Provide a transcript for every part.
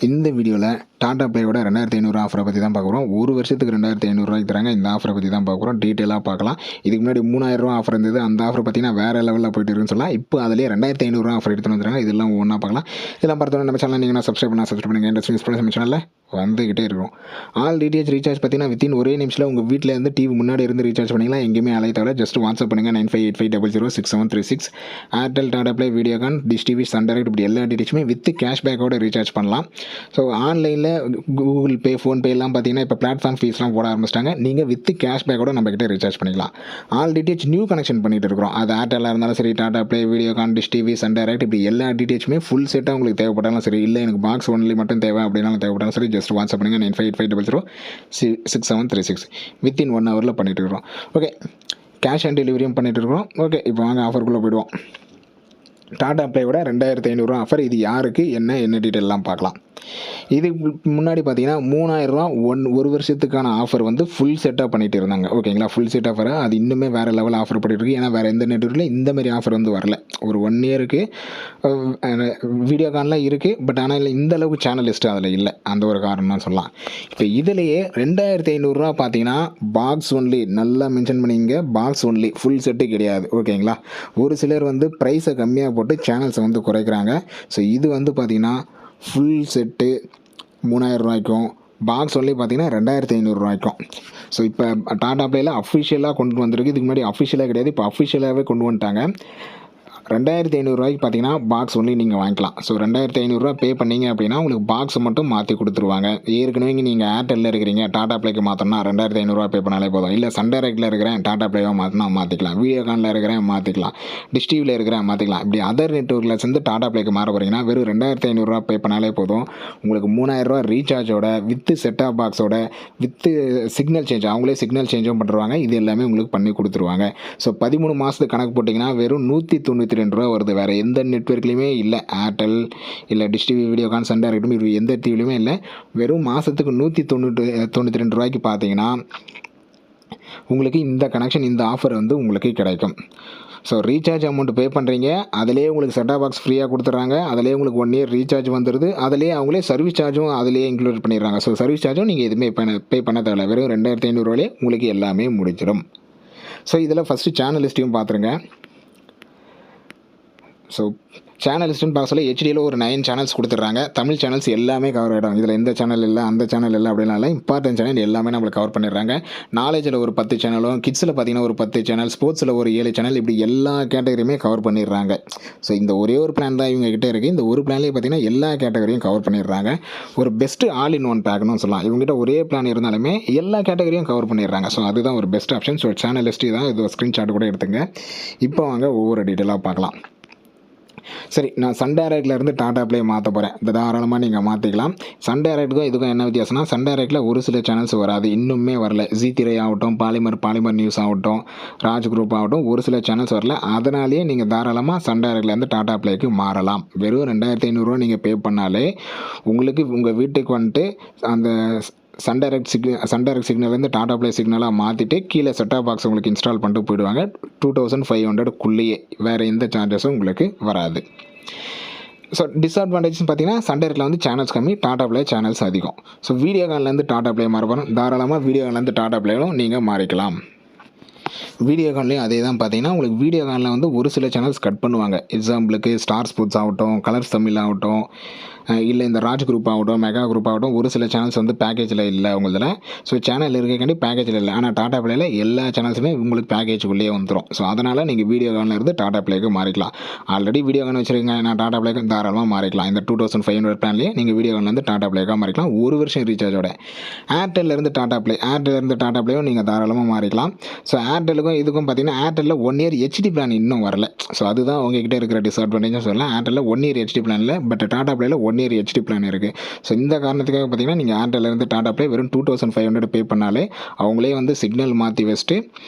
இந்த வீடியோவில் டாடா ப்ளேயோட 2500 ஆஃபரை பற்றி தான் பார்க்குறோம். ஒரு வருஷத்துக்கு 2500 தராங்க. இந்த ஆஃபரை பற்றி தான் பார்க்குறோம். டீட்டெயிலாக பார்க்கலாம். இதுக்கு முன்னாடி 3000 ஆஃபர் இருந்தது. அந்த ஆஃபர் பார்த்தீங்கன்னா வேறு லெவலில் போயிட்டு இருக்குன்னு சொல்லலாம். இப்போ அதிலே 2500 ஆஃபர் எடுத்துகிட்டு வந்துருக்காங்க. இதெல்லாம் ஒன்றா பார்க்கலாம். இதெல்லாம் பார்த்தோன்னா நம்ம சேனல் நீங்கள் சப்ஸ்கிரைப் பண்ணுங்கள். இன்ட்ரெஸ்ட் பண்ணி நம்ம சேனலில் வந்துக்கிட்டே இருக்கும். ஆல் டிடிஹெச் ரீசார்ஜ் பார்த்தீங்கன்னா வித்தின் ஒரே நிமிஷத்தில் உங்கள் வீட்டில் இருந்து டிவி முன்னாடி இருந்து ரீசார்ஜ் பண்ணிக்கலாம். எங்கேயுமே அலைய தவிர ஜஸ்ட் வாட்ஸ்அப் பண்ணுங்கள் 9585006736. Airtel, Tata Play, Videocon, Dish TV, Sun Direct இப்படி எல்லா டீட்டெயில்ஸுமே வித் கேஷ்பேக்கோட ரீசார்ஜ் பண்ணலாம். ஸோ ஆன்லைனில் கூகுள் பே, ஃபோன்பே எல்லாம் பார்த்தீங்கன்னா இப்போ பிளாட்ஃபார்ம் ஃபீஸ்லாம் போட ஆரம்பிச்சிட்டாங்க. நீங்கள் வித் கேஷ்பேக்கோட நம்மக்கிட்ட ரீசார்ஜ் பண்ணிக்கலாம். ஆல் டிடிஹெச் நியூ கனெக்ஷன் பண்ணிட்டு இருக்கிறோம். அது ஏர்டெல்லாக இருந்தாலும் சரி, Tata Play, Videocon, Dish TV, Sun Direct இப்படி எல்லா டீட்டெயில்ஸுமே ஃபுல் செட்டாக உங்களுக்கு தேவைப்பட்டாலும் சரி, இல்லை எனக்கு பாக்ஸ் ஒன்லி மட்டும் தேவை அப்படின்னாலும் தேவைப்பட்டாலும் சரி, ஜஸ்ட் வாட்ஸ்அப் பண்ணுங்கள் 9585006736. வித்தின் 1 ஹவரில் பண்ணிட்டு இருக்கிறோம். ஓகே, கேஷ் ஆன் டெலிவரியும் பண்ணிட்டு இருக்கிறோம். ஓகே, இப்போ வாங்க ஆஃபருக்குள்ளே போயிடுவோம். டாடா ப்ளேயோட 2500 ஆஃபர். இது யாருக்கு என்ன டீட்டெயிலெலாம் பார்க்கலாம். இதுக்கு முன்னாடி பார்த்தீங்கன்னா 3000 ஒரு வருஷத்துக்கான ஆஃபர் வந்து ஃபுல் செட்டாக பண்ணிட்டு இருந்தாங்க. ஓகேங்களா, ஃபுல் செட் ஆஃபர் அது இன்னுமே வேறு லெவல் ஆஃபர் பண்ணிட்டு இருக்கு. ஏன்னா வேறு எந்த நெட்வொர்க்கில் இந்த மாதிரி ஆஃபர் வந்து வரல. ஒரு 1 இயருக்கு வீடியோகான்லாம் இருக்குது. பட் ஆனால் இந்த அளவுக்கு சேனல் லிஸ்ட்டு அதில் இல்லை. அந்த ஒரு காரணம் தான் சொல்லலாம். இப்போ இதிலேயே 2500 பார்த்தீங்கன்னா பாக்ஸ் ஒன்லி, நல்லா மென்ஷன் பண்ணிங்க, பாக்ஸ் ஒன்லி, ஃபுல் செட்டு கிடையாது. ஓகேங்களா, ஒரு சிலர் வந்து ப்ரைஸை கம்மியாக போட்டு சேனல்ஸை வந்து குறைக்கிறாங்க. ஸோ இது வந்து பார்த்திங்கன்னா ஃபுல் செட்டு 3000 பாக்ஸ் ஒன்லி பார்த்தீங்கன்னா 2500 ஸோ இப்போ டாடா ப்ளேயில் அஃபிஷியலாக கொண்டு வந்திருக்கு. இதுக்கு முன்னாடி அஃபிஷியலாக கிடையாது, இப்போ அஃபிஷியலாகவே கொண்டு வந்துட்டாங்க. 2500 பார்த்தீங்கன்னா பாக்ஸ் ஒன்லி நீங்கள் வாங்கிக்கலாம். ஸோ 2500 பே பண்ணிங்க அப்படின்னா உங்களுக்கு பாக்ஸை மட்டும் மாற்றி கொடுத்துருவாங்க. ஏற்கனவே நீங்கள் ஏர்டெல்லில் இருக்கிறீங்க, டாடா ப்ளேக்கு மாற்றணும்னா 2500 பே பண்ணாலே போதும். இல்லை சன் டைரக்டில் இருக்கிறேன், டாடா ப்ளேவாக மாற்றினா மாற்றிக்கலாம். வீடியோகானில் இருக்கிறேன் மாற்றிக்கலாம். டிஷ் டிவியில் இருக்கிறேன் மாற்றிக்கலாம். இப்படி அதர் நெட்வொர்க்கில் சேர்ந்து டாடா ப்ளேக்கு மாற போகிறீங்கன்னா வெறும் 2500 பே பண்ணாலே போதும். உங்களுக்கு 3000 ரீசார்ஜோட வித்து செட்டாப் பாக்ஸோட வித்து சிக்னல் சேஞ்ச், அவங்களே சிக்னல் சேஞ்சும் பண்ணுறாங்க. இது எல்லாமே உங்களுக்கு பண்ணி கொடுத்துருவாங்க. ஸோ 13 மாதத்துக்கு கணக்கு போட்டிங்கன்னா வெறும் 192 வருது. வேறு எந்த நெட்வொர்க்லையுமே இல்லை. ஏர்டெல் இல்லை டிஷ் டிவி, வீடியோகான், சன் டைரக்டும் இது எந்த டிவிலையுமே இல்லை. வெறும் மாதத்துக்கு 192 பார்த்தீங்கன்னா உங்களுக்கு இந்த கனெக்ஷன், இந்த ஆஃபர் வந்து உங்களுக்கு கிடைக்கும். ஸோ ரீசார்ஜ் அமௌண்ட் பே பண்ணுறீங்க, அதிலே உங்களுக்கு செட்டாப் பாக்ஸ் ஃப்ரீயாக கொடுத்துட்றாங்க. அதிலே உங்களுக்கு 1 இயர் ரீசார்ஜ் வந்துடுது. அதிலே அவங்களே சர்வீஸ் சார்ஜும் அதிலே இன்க்ளூட் பண்ணிடுறாங்க. ஸோ சர்வீஸ் சார்ஜும் நீங்கள் எதுவுமே பே பண்ண தேவையில்ல. வெறும் 2500 உங்களுக்கு எல்லாமே முடிச்சிடும். ஸோ இதில் ஃபஸ்ட்டு சேனல் லிஸ்ட்டையும் பார்த்துருங்க. ஸோ சேனல் லிஸ்ட்டுன்னு பார்க்க சொல்ல ஹெச்டியில் ஒரு 9 சேனல்ஸ் கொடுத்துட்றாங்க. தமிழ் சேனல்ஸ் எல்லாமே கவர் ஆகிடும். இதில் எந்த சேனல் இல்லை, அந்த சேனல் இல்லை அப்படின்னா இல்லை. இம்பார்ட்டன்ட் சேனல் எல்லாமே நம்மளுக்கு கவர் பண்ணிடுறாங்க. நாலேஜில் ஒரு 10 சேனலும், கிட்ஸில் பார்த்தீங்கன்னா ஒரு 10 சேனல், ஸ்போர்ட்ஸில் ஒரு 7 சேனல், இப்படி எல்லா கேட்டகரியுமே கவர் பண்ணிடுறாங்க. ஸோ இந்த ஒரே ஒரு பிளான் தான் இவங்க கிட்டே இருக்குது. இந்த ஒரு பிளான்லேயே பார்த்தீங்கன்னா எல்லா கேட்டகரியும் கவர் பண்ணிடுறாங்க. ஒரு பெஸ்ட்டு ஆல் இன் ஒன் பேக்னு சொல்லலாம். இவங்ககிட்ட ஒரே பிளான் இருந்தாலுமே எல்லா கேட்டகரியும் கவர் பண்ணிடுறாங்க. ஸோ அதுதான் ஒரு best option. So channel list தான், இது ஸ்க்ரீன்ஷாட் கூட எடுத்துங்க. இப்போ வாங்க ஒவ்வொரு டீட்டெயிலாக பார்க்கலாம். சரி, நான் சன் டைரக்டில் இருந்து டாடா ப்ளே மாற்ற போகிறேன். இந்த தாராளமாக நீங்கள் மாற்றிக்கலாம். சன் டைரக்ட்டுக்கும் இதுக்கும் என்ன வித்தியாசம்னா, சன் டைரக்டில் ஒரு சில சேனல்ஸ் வராது, இன்னுமே வரல. ஜி3 ஆகட்டும், பாலிமர் நியூஸ் ஆகட்டும், ராஜ் குரூப் ஆகட்டும், ஒரு சில சேனல்ஸ் வரல. அதனாலேயே நீங்கள் தாராளமாக சன் டைரக்ட்லேருந்து டாடா ப்ளேக்கு மாறலாம். வெறும் 2500 நீங்கள் பே பண்ணாலே உங்களுக்கு உங்கள் வீட்டுக்கு வந்துட்டு அந்த சன் டைரக்ட் சிக்னல்லேருந்து டாடா ப்ளே சிக்னலாக மாற்றிட்டு கீழே செட்டாப் பாக்ஸ் உங்களுக்கு இன்ஸ்டால் பண்ணிட்டு போயிடுவாங்க. 2500 வேறு எந்த சார்ஜஸும் உங்களுக்கு வராது. ஸோ டிஸ்அட்வான்டேஜ்னு பார்த்தீங்கன்னா சன் டைரக்டில் வந்து சேனல்ஸ் கம்மி, டாடா ப்ளே சேனல்ஸ் அதிகம். ஸோ வீடியோகான்லேருந்து டாடா ப்ளே மாற போகிறோம். தாராளமாக வீடியோகான்லேருந்து டாடா ப்ளேவும் நீங்கள் மாறிக்கலாம். வீடியோகான்லேயும் அதே தான். பார்த்தீங்கன்னா உங்களுக்கு வீடியோகானில் வந்து ஒரு சில சேனல்ஸ் கட் பண்ணுவாங்க. எக்ஸாம்பிளுக்கு ஸ்டார் ஸ்போர்ட்ஸ் ஆகட்டும், கலர்ஸ் தமிழ் ஆகட்டும், இல்லை இந்த ராஜ் குரூப் ஆகட்டும், மெகா குரூப் ஆகட்டும், ஒரு சில சேனல்ஸ் வந்து பேக்கேஜில் இல்லை உங்களதில். ஸோ சேனல் இருக்கக்காண்டி பேக்கேஜில் இல்லை. ஆனால் டாடா ப்ளேயில் எல்லா சேனல்ஸுமே உங்களுக்கு பேக்கேஜுக்குள்ளேயே வந்துடும். ஸோ அதனால் நீங்கள் வீடியோகானில் இருந்து டாடா ப்ளேக்கு மாறிக்கலாம். ஆல்ரெடி வீடியோகான் வச்சுருக்கீங்க, நான் டாடா ப்ளேக்கு தாராளமாக மாறிக்கலாம். இந்த 2500 பிளான்லேயே நீங்கள் வீடியோகான்லேருந்து டாடா ப்ளேக்காக மாறிக்கலாம். ஒரு வருஷம் ரீசார்ஜோட. ஏர்டெல்லேருந்து டாடா ப்ளேவும் நீங்கள் தாராளமாக மாறிக்கலாம். ஸோ ஏர்டெல்லுக்கும் இதுக்கும் பார்த்தீங்கன்னா ஏர்டெல்லில் 1 இயர் ஹெச்டி பிளான் இன்னும் வரல. ஸோ அதுதான் உங்ககிட்ட இருக்கிற டிஸ்அட்வான்டேஜ் சொல்லலாம். ஏர்டெல்லில் 1 இயர் ஹெச்டி பிளான் இல்லை, பட் டாடா ப்ளேயில் 1 இயர் ஹெச்டி பிளான் இருக்குது. ஸோ இந்த காரணத்துக்காக பார்த்தீங்கன்னா நீங்கள் ஏர்டெல்லேருந்து டாடா ப்ளே வெறும் 2500 பே பண்ணாலே அவங்களே வந்து சிக்னல் மாற்றி வச்சுட்டு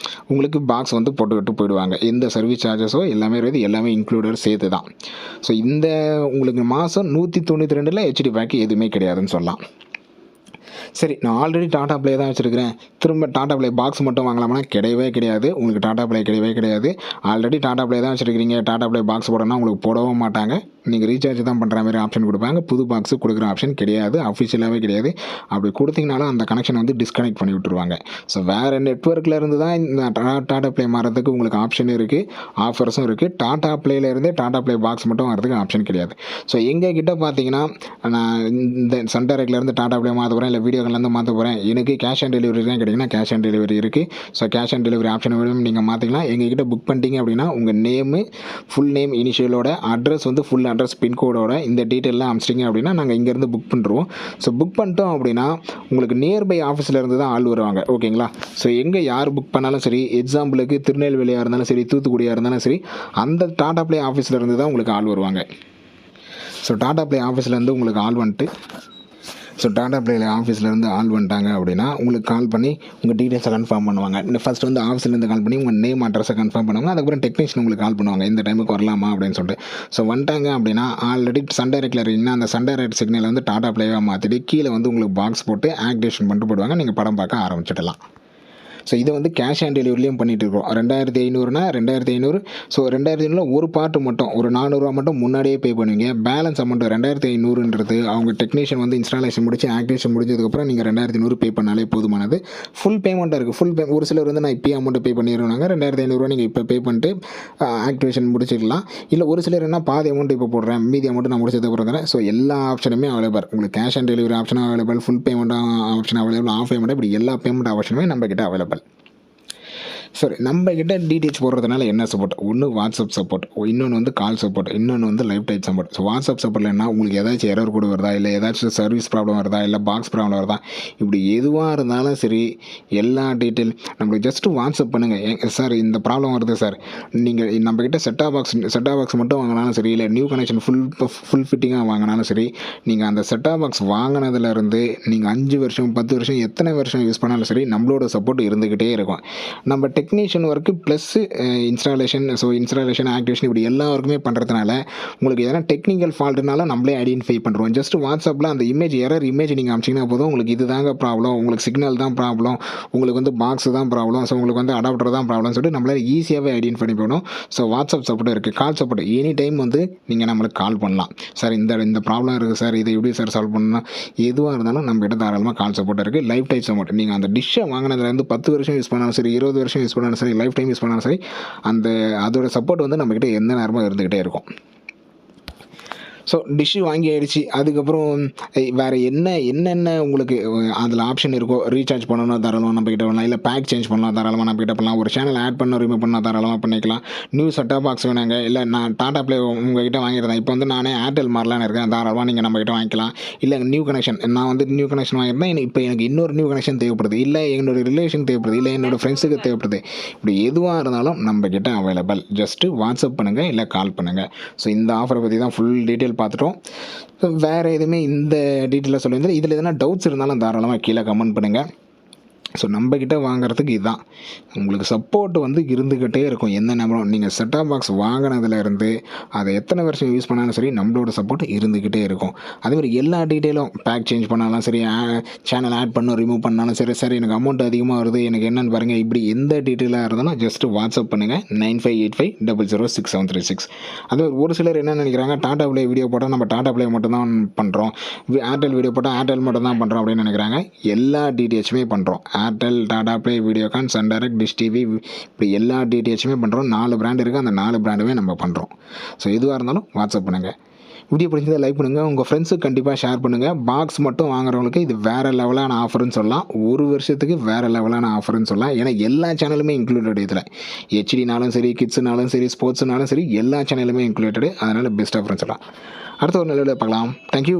உங்களுக்கு பாக்ஸ் வந்து போட்டுக்கிட்டு போயிடுவாங்க. எந்த சர்வீஸ் சார்ஜஸோ எல்லாமே இன்க்ளூடட் சேர்த்து தான். ஸோ இந்த உங்களுக்கு மாதம் 192 ஹெச்டி பேக்கு எதுவுமே கிடையாதுன்னு சொல்லலாம். சரி, நான் ஆல்ரெடி டாடா ப்ளே தான் வச்சுருக்கிறேன், திரும்ப டாடா ப்ளே பாக்ஸ் மட்டும் வாங்கலாமான்னா கிடையவே கிடையாது. உங்களுக்கு டாடா ப்ளே கிடையவே கிடையாது. ஆல்ரெடி டாடா ப்ளே தான் வச்சுருக்கிறீங்க, டாடா ப்ளே பாக்ஸ் போடணும்னா உங்களுக்கு போடவும் மாட்டாங்க. நீங்கள் ரீசார்ஜ் தான் பண்ணுற மாதிரி ஆப்ஷன் கொடுப்பாங்க. புது பாக்ஸு கொடுக்குற ஆப்ஷன் கிடையாது, அஃபிஷியலாகவே கிடையாது. அப்படி கொடுத்தீங்கனாலும் அந்த கனெக்ஷன் வந்து டிஸ்கனெக்ட் பண்ணி விட்டுருவாங்க. ஸோ வேறு நெட்வொர்க்கில் இருந்து தான் இந்த டாடா ப்ளே மாறதுக்கு உங்களுக்கு ஆப்ஷன் இருக்குது, ஆஃபர்ஸும் இருக்குது. டாடா ப்ளேலேருந்தே டாடா ப்ளே பாக்ஸ் மட்டும் வரதுக்கு ஆப்ஷன் கிடையாது. ஸோ எங்கள் கிட்ட பார்த்தீங்கன்னா, நான் இந்த சன் டைரக்ட்லேருந்து டாடா ப்ளே மாற்ற போகிறேன், இல்லை வீடியோக்கள்லேருந்து மாற்ற போகிறேன், எனக்கு கேஷ் ஆன் டெலிவரி தான் கிடைக்குன்னா கேஷ் ஆன் டெலிவரி இருக்குது. So cash on delivery option வேணும் நீங்கள் மாற்றிக்கலாம். எங்ககிட்ட புக் பண்ணிட்டீங்க அப்படின்னா உங்கள் நேமு, ஃபுல் நேம் இனிஷியலோட, அட்ரஸ் வந்து ஃபுல் அட்ரஸ் பின்கோடோட இந்த டீட்டெயிலாம் அனுப்பிச்சிட்டிங்க அப்படின்னா நாங்கள் இங்கேருந்து புக் பண்ணுறோம். ஸோ புக் பண்ணிட்டோம் அப்படின்னா உங்களுக்கு நியர்பை ஆஃபீஸில் இருந்து தான் ஆள் வருவாங்க, ஓகேங்களா? ஸோ எங்கே யார் புக் பண்ணாலும் சரி, எக்ஸாம்பிளுக்கு திருநெல்வேலியாக இருந்தாலும் சரி, தூத்துக்குடியாக இருந்தாலும் சரி, அந்த டாடா ப்ளே ஆஃபீஸில் இருந்து தான் உங்களுக்கு ஆள் வருவாங்க. ஸோ டாடா ப்ளே ஆஃபீஸ்லேருந்து உங்களுக்கு ஆள் வந்துட்டு டாடா ப்ளே ஆஃபீஸ்லேருந்து ஆள் வந்துட்டாங்க அப்படின்னா உங்களுக்கு கால் பண்ணி உங்கள் டீட்டெயில்ஸை கன்ஃபார்ம் பண்ணுவாங்க. ஃபஸ்ட் வந்து ஆஃபீஸ்லேருந்து கால் பண்ணி உங்கள் நேம் அட்ரஸை கன்ஃபார்ம் பண்ணுவாங்க. அதுக்கப்புறம் டெக்னீஷியன் உங்களுக்கு கால் பண்ணுவாங்க, இந்த டைமுக்கு வரலாமா அப்படின்னு சொல்லிட்டு. ஸோ வந்துட்டாங்க அப்படின்னா ஆல்ரெடி சன் டைரக்டில் இருக்கீங்கன்னா அந்த சன் டைரக்ட் சிக்னலை வந்து டாடா ப்ளேவாக மாற்றிட்டு கீழே வந்து உங்களுக்கு பாக்ஸ் போட்டு ஆக்டிவேஷன் பண்ணிட்டு போடுவாங்க. நீங்கள் படம் பார்க்க ஆரம்பிச்சிடலாம். ஸோ இதை வந்து கேஷ் ஆன் டெலிவரிலையும் பண்ணிகிட்டு இருக்கோம். 2500னா 2500. ஸோ 2500 ஒரு பார்ட்டு மட்டும் ஒரு 400 மட்டும் முன்னாடியே பே பண்ணுவீங்க. பேலன்ஸ் அமௌண்ட் 2500ன்றது அவங்க டெக்னீஷியன் வந்து இன்ஸ்டாலேஷன் முடிச்சு ஆக்டிவேஷன் முடிஞ்சதுக்கப்புறம் நீங்கள் 2500 பே பண்ணாலே போதுமானது. ஃபுல் பேமெண்ட்டாக இருக்குது. ஒரு சிலர் வந்து நான் இப்போயே அமௌண்ட்டை பே பண்ணிடுவாங்க. 2500 நீங்கள் இப்போ பே பண்ணிட்டு ஆக்டிவேஷன் முடிச்சிக்கலாம். இல்லை ஒரு சிலர் என்ன பாதி அமௌண்ட் இப்போ போடுறேன், மீதி அமௌண்ட் நான் முடிச்சதுக்கப்புறம் தரேன். ஸோ எல்லா ஆப்ஷனுமே அவைலபிள். உங்களுக்கு கேஷ் ஆன் டெலிவரி ஆப்ஷனும் available, full payment option available, half payment, இப்படி எல்லா பேமெண்ட் ஆப்ஷனுமே நம்ம கிட்ட அவைலபிள். சரி, நம்ம கிட்ட டிடிஹெச் போடுறதுனால என்ன சப்போர்ட்? ஒன்று வாட்ஸ்அப் சப்போர்ட், இன்னொன்று வந்து கால் சப்போர்ட், இன்னொன்று வந்து live type support. So WhatsApp சப்போர்ட்டில் என்ன, உங்களுக்கு ஏதாச்சும் எரர் கூட வருதா, இல்லை ஏதாச்சும் சர்வீஸ் ப்ராப்ளம் வருதா, இல்லை பாக்ஸ் ப்ராப்ளம் வருதா, இப்படி எதுவாக இருந்தாலும் சரி எல்லா டீட்டெயில் நம்மளுக்கு ஜஸ்ட்டு வாட்ஸ்அப் பண்ணுங்கள். சார் இந்த ப்ராப்ளம் வருது சார், நீங்கள் நம்மக்கிட்ட செட்டாப் பாக்ஸ் மட்டும் வாங்கினாலும் சரி, இல்லை நியூ கனெக்ஷன் ஃபுல் ஃபிட்டிங்காக வாங்கினாலும் சரி, நீங்கள் அந்த செட்டாப் பாக்ஸ் வாங்கினதுலேருந்து நீங்கள் 5 வருஷம் 10 வருஷம் எத்தனை வருஷம் யூஸ் பண்ணாலும் சரி நம்மளோட சப்போர்ட் இருந்துக்கிட்டே இருக்கும். நம்ம technician work plus installation, so installation activation இப்படி எல்லா ஒர்க்குமே பண்ணுறதுனால உங்களுக்கு எதனா டெக்னிக்கல் ஃபால்ட்டுனால நம்மளே ஐடென்டிஃபை பண்ணுறோம். ஜஸ்ட் வாட்ஸ்அப்பில் அந்த எரர் இமேஜ் நீங்கள் அனுப்பிச்சிங்கன்னா போதும், உங்களுக்கு இது தாங்க ப்ராப்ளம், உங்களுக்கு சிக்னல் தான் ப்ராப்ளம், உங்களுக்கு வந்து பாக்ஸ் தான் ப்ராப்ளம், ஸோ உங்களுக்கு வந்து அடாப்டர் தான் ப்ராப்ளம் சொல்லிட்டு நம்மளால் ஈஸியாகவே ஐடென்டிஃபை பண்ணி போகணும். ஸோ வாட்ஸ்அப் சப்போர்ட் இருக்குது, கால் சப்போர்ட் எனி டைம் வந்து நீங்கள் நம்மளுக்கு கால் பண்ணலாம். சார் இந்த ப்ராப்ளம் இருக்குது சார், இதை எப்படி சார் சால்வ் பண்ணணும், எதுவாக இருந்தாலும் நம்ம கிட்ட தாராளமாக கால் சப்போர்ட் இருக்குது. லைஃப் டைப் சப்போர்ட், நீங்கள் அந்த டிஷ்ஷை வாங்கினதுலேருந்து 10 வருஷம் யூஸ் பண்ணாலும் சரி, 20 வருஷம் யூஸ் பண்ணாலும் சரி, லைஃப் டைம் யூஸ் பண்ணாலும் சரி, அதோட சப்போர்ட் வந்து நம்மக்கிட்ட எந்த நேரமும் இருந்துக்கிட்டே இருக்கும். ஸோ டிஷ்ஷு வாங்கி ஆயிடுச்சு, அதுக்கப்புறம் வேறு என்னென்ன உங்களுக்கு அதில் ஆப்ஷன் இருக்கோ, ரீசார்ஜ் பண்ணணும் தாராளமாக நம்மக்கிட்ட பண்ணலாம், இல்லை பேக் சேஞ்ச் பண்ணலாம் தாராளமாக நம்மக்கிட்ட பண்ணலாம், ஒரு சேனல் ஆட் பண்ண ரிமூவ் பண்ணால் தாராளமாக பண்ணிக்கலாம். நியூ செட்டாப் பாக்ஸ் வேணாங்க, இல்லை நான் டாடா ப்ளே உங்கள்கிட்ட வாங்கியிருந்தேன், இப்போ வந்து நானே ஏர்டெல் மாறலான்னு இருக்கேன், தாராளமாக நீங்கள் நம்மக்கிட்ட வாங்கிக்கலாம். இல்லை நியூ கனெக்ஷன், நான் வந்து நியூ கனெக்ஷன் வாங்கியிருந்தேன், இப்போ எனக்கு இன்னொரு நியூ கனெக்ஷன் தேவைப்படுது, இல்லை என்னோட ரிலேஷன் தேவைப்படுது, இல்லை என்னோடய ஃப்ரெண்ட்ஸுக்கு தேவைப்படுது, இப்படி எதுவாக இருந்தாலும் நம்மக்கிட்ட அவைலபிள். ஜஸ்ட்டு வாட்ஸ்அப் பண்ணுங்கள், இல்லை கால் பண்ணுங்கள். ஸோ இந்த ஆஃபரை பற்றி தான் ஃபுல் டீட்டெயில் பார்த்துட்டோம். வேறு எதுவுமே இந்த டீட்டெயிலாக சொல்லியிருந்தால் இதில் எதனா டவுட்ஸ் இருந்தாலும் தாராளமாக கீழே கமெண்ட் பண்ணுங்கள். ஸோ நம்மக்கிட்ட வாங்குறதுக்கு இதுதான் உங்களுக்கு சப்போர்ட் வந்து இருந்துக்கிட்டே இருக்கும். எந்த நேரம் நீங்கள் செட்டாப் பாக்ஸ் வாங்கினதுலேருந்து அதை எத்தனை வருஷம் யூஸ் பண்ணாலும் சரி நம்மளோட சப்போர்ட் இருந்துக்கிட்டே இருக்கும். அதேமாதிரி எல்லா டீட்டெயிலும் பேக் சேஞ்ச் பண்ணாலும் சரி, சேனல் ஆட் பண்ணணும் ரிமூவ் பண்ணாலும் சரி, சார் எனக்கு அமௌண்ட் அதிகமாக வருது எனக்கு என்னென்னு பாருங்கள், இப்படி எந்த டீட்டெயிலாக இருந்தாலும் ஜஸ்ட்டு வாட்ஸ்அப் பண்ணுங்கள் 9585006736. அது ஒரு சிலர் என்ன நினைக்கிறாங்க, டாடா ப்ளே வீடியோ போட்டால் நம்ம டாடா ப்ளே மட்டும்தான் பண்ணுறோம், ஏர்டெல் வீடியோ போட்டால் ஏர்டெல் மட்டும் தான் பண்ணுறோம் அப்படின்னு நினைக்கிறாங்க. எல்லா டிடிஹெச்சுமே பண்ணுறோம். Airtel, Tata Play, Videocon, Sun Direct, Dish TV, இப்படி எல்லா டிடிஹெச்சுமே பண்ணுறோம். 4 பிராண்ட் இருக்குது, அந்த 4 பிராண்டுமே நம்ம பண்ணுறோம். ஸோ எதுவாக இருந்தாலும் வாட்ஸ்அப் பண்ணுங்கள். வீடியோ பிடிச்சதை லைக் பண்ணுங்கள், உங்கள் ஃப்ரெண்ட்ஸுக்கு கண்டிப்பாக ஷேர் பண்ணுங்கள். பாக்ஸ் மட்டும் வாங்குறவங்களுக்கு இது வேறு லெவலான ஆஃபர்னு சொல்லலாம், ஒரு வருஷத்துக்கு வேறு லெவலான ஆஃபர்னு சொல்லலாம். ஏன்னா எல்லா சேனலுமே இன்க்ளூடட் இதில், ஹெச்டினாலும் சரி, கிட்ஸுனாலும் சரி, ஸ்போர்ட்ஸ்னாலும் சரி, எல்லா சேனலுமே இன்க்ளூடடு. அதனால் பெஸ்ட் ஆஃபர்னு சொல்லலாம். அடுத்த ஒரு நல்ல பார்க்கலாம். தேங்க்யூ.